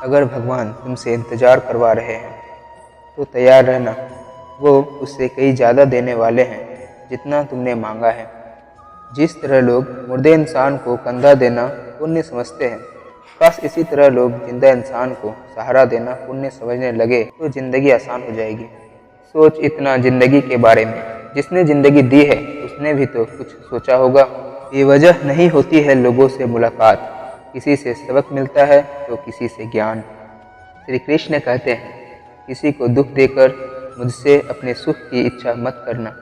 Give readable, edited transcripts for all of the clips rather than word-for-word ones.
अगर भगवान तुमसे इंतज़ार करवा रहे हैं तो तैयार रहना, वो उससे कई ज़्यादा देने वाले हैं जितना तुमने मांगा है। जिस तरह लोग मुर्दे इंसान को कंधा देना पुण्य समझते हैं, बस इसी तरह लोग जिंदा इंसान को सहारा देना पुण्य समझने लगे तो ज़िंदगी आसान हो जाएगी। सोच इतना ज़िंदगी के बारे में। जिसने ज़िंदगी दी है उसने भी तो कुछ सोचा होगा। बेवजह नहीं होती है लोगों से मुलाकात, किसी से सबक मिलता है तो किसी से ज्ञान। श्री कृष्ण कहते हैं, किसी को दुख देकर मुझसे अपने सुख की इच्छा मत करना।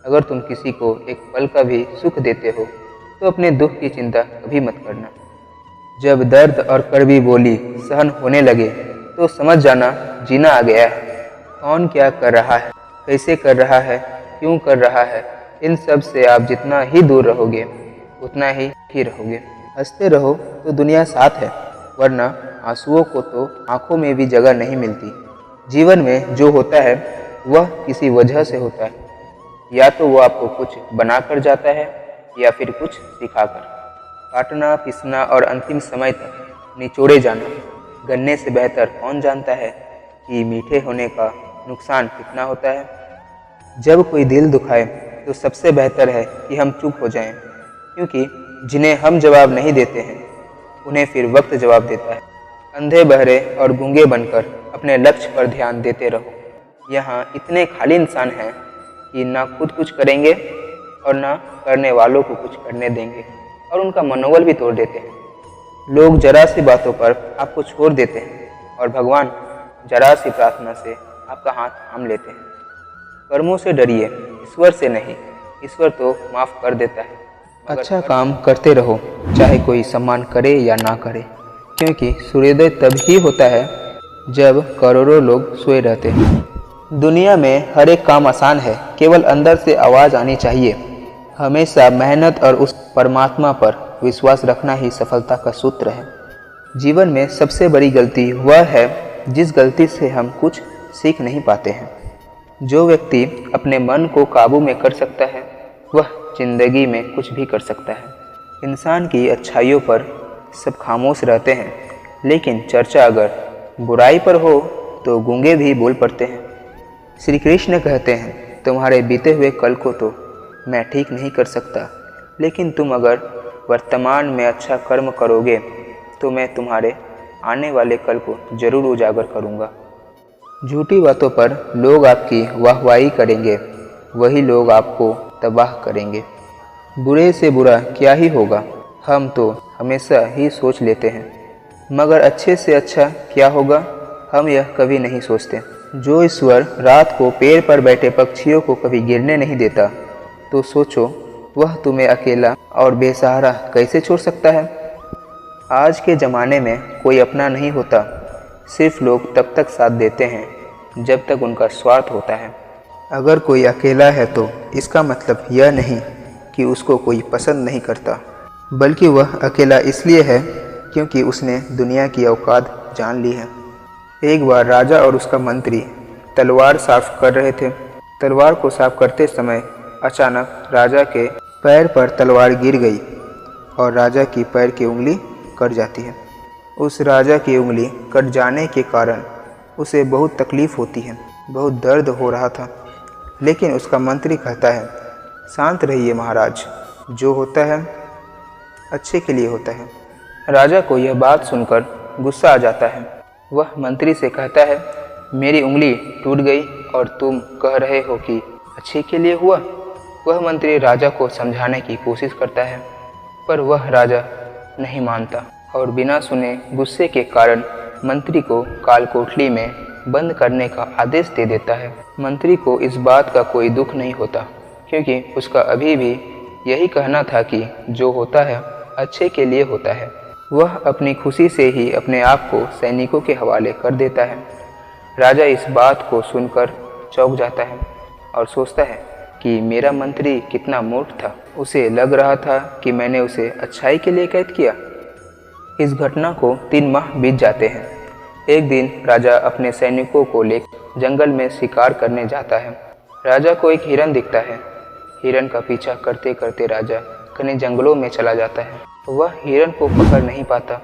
अगर तुम किसी को एक पल का भी सुख देते हो तो अपने दुख की चिंता कभी मत करना। जब दर्द और कड़वी बोली सहन होने लगे तो समझ जाना जीना आ गया है। कौन क्या कर रहा है, कैसे कर रहा है, क्यों कर रहा है, इन सब से आप जितना ही दूर रहोगे उतना ही रहोगे। हंसते रहो तो दुनिया साथ है, वरना आंसुओं को तो आंखों में भी जगह नहीं मिलती। जीवन में जो होता है वह किसी वजह से होता है, या तो वो आपको कुछ बनाकर जाता है या फिर कुछ सिखाकर। काटना, पिसना और अंतिम समय तक निचोड़े जाना। गन्ने से बेहतर कौन जानता है कि मीठे होने का नुकसान कितना होता है। जब कोई दिल दुखाए तो सबसे बेहतर है कि हम चुप हो जाएं, क्योंकि जिन्हें हम जवाब नहीं देते हैं उन्हें फिर वक्त जवाब देता है। अंधे बहरे और गूंगे बनकर अपने लक्ष्य पर ध्यान देते रहो। यहाँ इतने खाली इंसान हैं कि ना खुद कुछ करेंगे और ना करने वालों को कुछ करने देंगे, और उनका मनोबल भी तोड़ देते हैं। लोग जरा सी बातों पर आपको छोड़ देते हैं और भगवान जरा सी प्रार्थना से आपका हाथ थाम लेते हैं। कर्मों से डरिए, ईश्वर से नहीं। ईश्वर तो माफ़ कर देता है। अच्छा काम करते रहो, चाहे कोई सम्मान करे या ना करे, क्योंकि सूर्योदय तब ही होता है जब करोड़ों लोग सोए रहते हैं। दुनिया में हर एक काम आसान है, केवल अंदर से आवाज़ आनी चाहिए। हमेशा मेहनत और उस परमात्मा पर विश्वास रखना ही सफलता का सूत्र है। जीवन में सबसे बड़ी गलती वह है जिस गलती से हम कुछ सीख नहीं पाते हैं। जो व्यक्ति अपने मन को काबू में कर सकता है वह जिंदगी में कुछ भी कर सकता है। इंसान की अच्छाइयों पर सब खामोश रहते हैं, लेकिन चर्चा अगर बुराई पर हो तो गूंगे भी बोल पड़ते हैं। श्री कृष्ण कहते हैं, तुम्हारे बीते हुए कल को तो मैं ठीक नहीं कर सकता, लेकिन तुम अगर वर्तमान में अच्छा कर्म करोगे तो मैं तुम्हारे आने वाले कल को जरूर उजागर करूँगा। झूठी बातों पर लोग आपकी वाहवाही करेंगे, वही लोग आपको तबाह करेंगे। बुरे से बुरा क्या ही होगा, हम तो हमेशा ही सोच लेते हैं, मगर अच्छे से अच्छा क्या होगा हम यह कभी नहीं सोचते। जो ईश्वर रात को पेड़ पर बैठे पक्षियों को कभी गिरने नहीं देता, तो सोचो वह तुम्हें अकेला और बेसहारा कैसे छोड़ सकता है। आज के ज़माने में कोई अपना नहीं होता, सिर्फ लोग तब तक साथ देते हैं जब तक उनका स्वार्थ होता है। अगर कोई अकेला है तो इसका मतलब यह नहीं कि उसको कोई पसंद नहीं करता, बल्कि वह अकेला इसलिए है क्योंकि उसने दुनिया की औकात जान ली है। एक बार राजा और उसका मंत्री तलवार साफ कर रहे थे। तलवार को साफ करते समय अचानक राजा के पैर पर तलवार गिर गई और राजा की पैर की उंगली कट जाती है। उस राजा की उंगली कट जाने के कारण उसे बहुत तकलीफ़ होती है, बहुत दर्द हो रहा था। लेकिन उसका मंत्री कहता है, शांत रहिए महाराज, जो होता है अच्छे के लिए होता है। राजा को यह बात सुनकर गुस्सा आ जाता है। वह मंत्री से कहता है, मेरी उंगली टूट गई और तुम कह रहे हो कि अच्छे के लिए हुआ। वह मंत्री राजा को समझाने की कोशिश करता है, पर वह राजा नहीं मानता और बिना सुने गुस्से के कारण मंत्री को काल कोठरी में बंद करने का आदेश दे देता है। मंत्री को इस बात का कोई दुख नहीं होता, क्योंकि उसका अभी भी यही कहना था कि जो होता है अच्छे के लिए होता है। वह अपनी खुशी से ही अपने आप को सैनिकों के हवाले कर देता है। राजा इस बात को सुनकर चौंक जाता है और सोचता है कि मेरा मंत्री कितना मूर्ख था। उसे लग रहा था कि मैंने उसे अच्छाई के लिए कैद किया। इस घटना को 3 माह बीत जाते हैं। एक दिन राजा अपने सैनिकों को लेकर जंगल में शिकार करने जाता है। राजा को एक हिरन दिखता है। हिरन का पीछा करते करते राजा घने जंगलों में चला जाता है। वह हिरन को पकड़ नहीं पाता।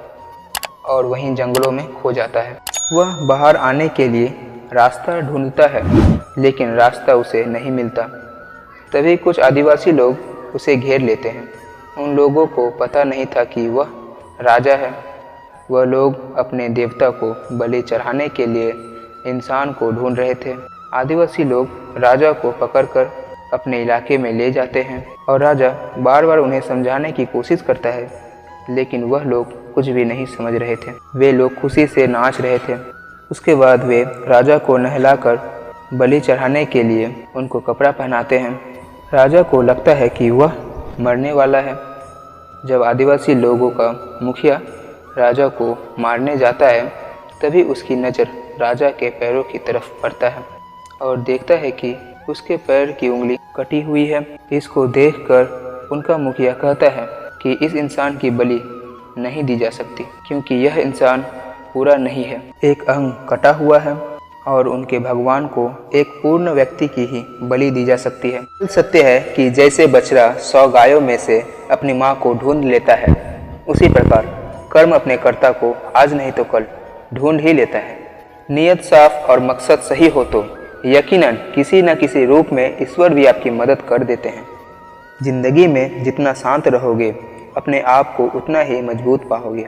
और वहीं जंगलों में खो जाता है। वह बाहर आने के लिए रास्ता ढूंढता है, लेकिन रास्ता उसे नहीं मिलता। तभी कुछ आदिवासी लोग उसे घेर लेते हैं। उन लोगों को पता नहीं था कि वह राजा है। वह लोग अपने देवता को बलि चढ़ाने के लिए इंसान को ढूंढ रहे थे। आदिवासी लोग राजा को पकड़कर अपने इलाके में ले जाते हैं और राजा बार बार उन्हें समझाने की कोशिश करता है, लेकिन वह लोग कुछ भी नहीं समझ रहे थे। वे लोग खुशी से नाच रहे थे। उसके बाद वे राजा को नहलाकर बलि चढ़ाने के लिए उनको कपड़ा पहनाते हैं। राजा को लगता है कि वह मरने वाला है। जब आदिवासी लोगों का मुखिया राजा को मारने जाता है, तभी उसकी नज़र राजा के पैरों की तरफ पड़ता है और देखता है कि उसके पैर की उंगली कटी हुई है। इसको देखकर उनका मुखिया कहता है कि इस इंसान की बलि नहीं दी जा सकती, क्योंकि यह इंसान पूरा नहीं है, एक अंग कटा हुआ है और उनके भगवान को एक पूर्ण व्यक्ति की ही बलि दी जा सकती है। सत्य है कि जैसे बछड़ा 100 गायों में से अपनी माँ को ढूंढ लेता है, उसी प्रकार कर्म अपने कर्ता को आज नहीं तो कल ढूंढ ही लेता है। नियत साफ और मकसद सही हो तो यकीनन किसी न किसी रूप में ईश्वर भी आपकी मदद कर देते हैं। जिंदगी में जितना शांत रहोगे, अपने आप को उतना ही मजबूत पाओगे,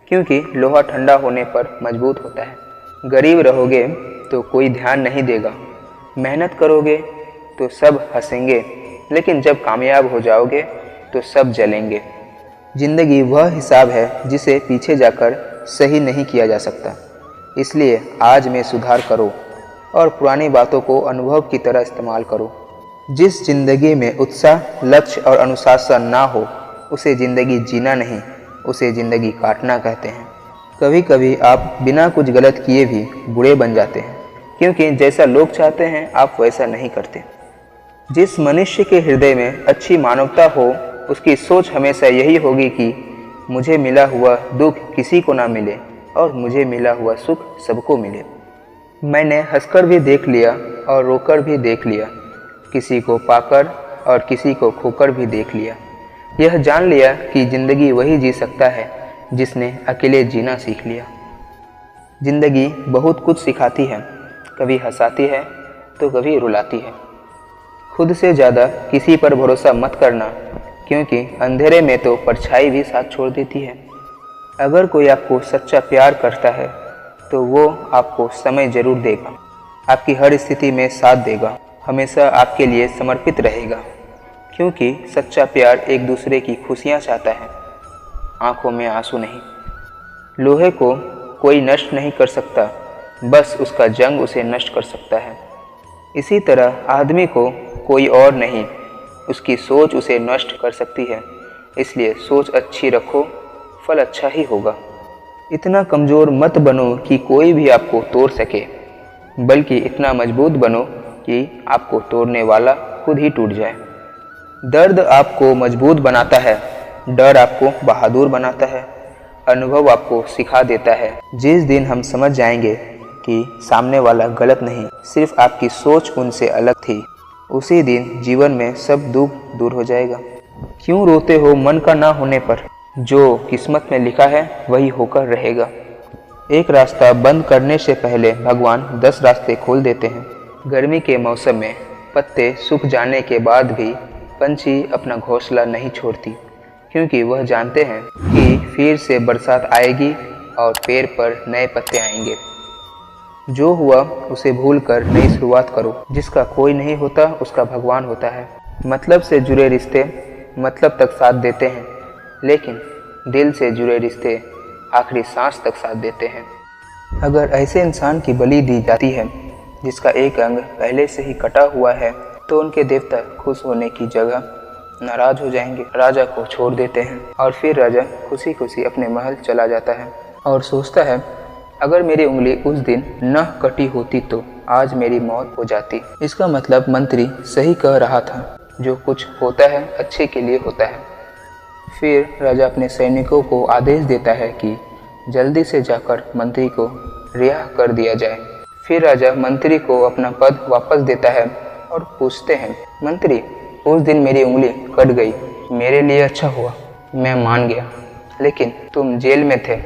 क्योंकि लोहा ठंडा होने पर मजबूत होता है। गरीब रहोगे तो कोई ध्यान नहीं देगा, मेहनत करोगे तो सब हंसेंगे, लेकिन जब कामयाब हो जाओगे तो सब जलेंगे। जिंदगी वह हिसाब है जिसे पीछे जाकर सही नहीं किया जा सकता। इसलिए आज में सुधार करो और पुरानी बातों को अनुभव की तरह इस्तेमाल करो। जिस जिंदगी में उत्साह, लक्ष्य और अनुशासन ना हो, उसे ज़िंदगी जीना नहीं, उसे ज़िंदगी काटना कहते हैं। कभी कभी आप बिना कुछ गलत किए भी बुरे बन जाते हैं, क्योंकि जैसा लोग चाहते हैं आप वैसा नहीं करते। जिस मनुष्य के हृदय में अच्छी मानवता हो, उसकी सोच हमेशा यही होगी कि मुझे मिला हुआ दुख किसी को ना मिले और मुझे मिला हुआ सुख सबको मिले। मैंने हंसकर भी देख लिया और रोकर भी देख लिया, किसी को पाकर और किसी को खोकर भी देख लिया। यह जान लिया कि ज़िंदगी वही जी सकता है जिसने अकेले जीना सीख लिया। ज़िंदगी बहुत कुछ सिखाती है, कभी हंसाती है तो कभी रुलाती है। खुद से ज़्यादा किसी पर भरोसा मत करना, क्योंकि अंधेरे में तो परछाई भी साथ छोड़ देती है। अगर कोई आपको सच्चा प्यार करता है तो वो आपको समय ज़रूर देगा, आपकी हर स्थिति में साथ देगा, हमेशा आपके लिए समर्पित रहेगा, क्योंकि सच्चा प्यार एक दूसरे की खुशियाँ चाहता है, आंखों में आंसू नहीं। लोहे को कोई नष्ट नहीं कर सकता, बस उसका जंग उसे नष्ट कर सकता है। इसी तरह आदमी को कोई और नहीं, उसकी सोच उसे नष्ट कर सकती है। इसलिए सोच अच्छी रखो, फल अच्छा ही होगा। इतना कमज़ोर मत बनो कि कोई भी आपको तोड़ सके, बल्कि इतना मजबूत बनो कि आपको तोड़ने वाला खुद ही टूट जाए। दर्द आपको मजबूत बनाता है, डर आपको बहादुर बनाता है, अनुभव आपको सिखा देता है। जिस दिन हम समझ जाएंगे कि सामने वाला गलत नहीं, सिर्फ आपकी सोच उनसे अलग थी, उसी दिन जीवन में सब दुख दूर हो जाएगा। क्यों रोते हो मन का ना होने पर? जो किस्मत में लिखा है वही होकर रहेगा। एक रास्ता बंद करने से पहले भगवान 10 रास्ते खोल देते हैं। गर्मी के मौसम में पत्ते सूख जाने के बाद भी पंछी अपना घोंसला नहीं छोड़ती, क्योंकि वह जानते हैं कि फिर से बरसात आएगी और पेड़ पर नए पत्ते आएंगे। जो हुआ उसे भूलकर नई शुरुआत करो। जिसका कोई नहीं होता उसका भगवान होता है। मतलब से जुड़े रिश्ते मतलब तक साथ देते हैं, लेकिन दिल से जुड़े रिश्ते आखिरी सांस तक साथ देते हैं। अगर ऐसे इंसान की बलि दी जाती है जिसका एक अंग पहले से ही कटा हुआ है, तो उनके देवता खुश होने की जगह नाराज हो जाएंगे, राजा को छोड़ देते हैं और फिर राजा खुशी खुशी अपने महल चला जाता है और सोचता है, अगर मेरी उंगली उस दिन न कटी होती तो आज मेरी मौत हो जाती। इसका मतलब मंत्री सही कह रहा था, जो कुछ होता है अच्छे के लिए होता है। फिर राजा अपने सैनिकों को आदेश देता है कि जल्दी से जाकर मंत्री को रिहा कर दिया जाए। फिर राजा मंत्री को अपना पद वापस देता है और पूछते हैं, मंत्री उस दिन मेरी उंगली कट गई, मेरे लिए अच्छा हुआ, मैं मान गया, लेकिन तुम जेल में थे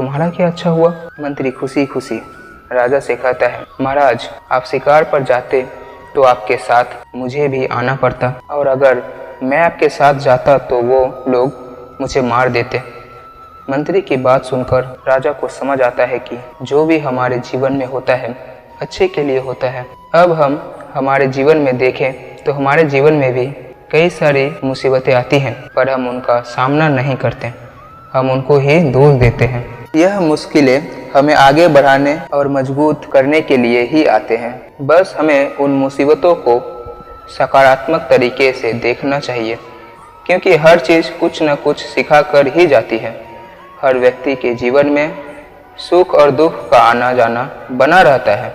तुम्हारा क्या अच्छा हुआ? मंत्री खुशी खुशी राजा से कहता है, महाराज आप शिकार पर जाते तो आपके साथ मुझे भी आना पड़ता, और अगर मैं आपके साथ जाता तो वो लोग मुझे मार देते। मंत्री की बात सुनकर राजा को समझ आता है कि जो भी हमारे जीवन में होता है अच्छे के लिए होता है। अब हम हमारे जीवन में देखें तो हमारे जीवन में भी कई सारी मुसीबतें आती हैं, पर हम उनका सामना नहीं करते, हम उनको ही दोष देते हैं। यह मुश्किलें हमें आगे बढ़ाने और मजबूत करने के लिए ही आते हैं। बस हमें उन मुसीबतों को सकारात्मक तरीके से देखना चाहिए, क्योंकि हर चीज़ कुछ न कुछ सिखा कर ही जाती है। हर व्यक्ति के जीवन में सुख और दुख का आना जाना बना रहता है।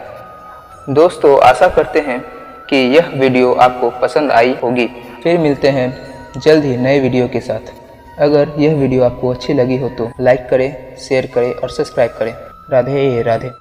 दोस्तों, आशा करते हैं कि यह वीडियो आपको पसंद आई होगी। फिर मिलते हैं जल्द ही नए वीडियो के साथ। अगर यह वीडियो आपको अच्छी लगी हो तो लाइक करें, शेयर करें और सब्सक्राइब करें। राधे राधे।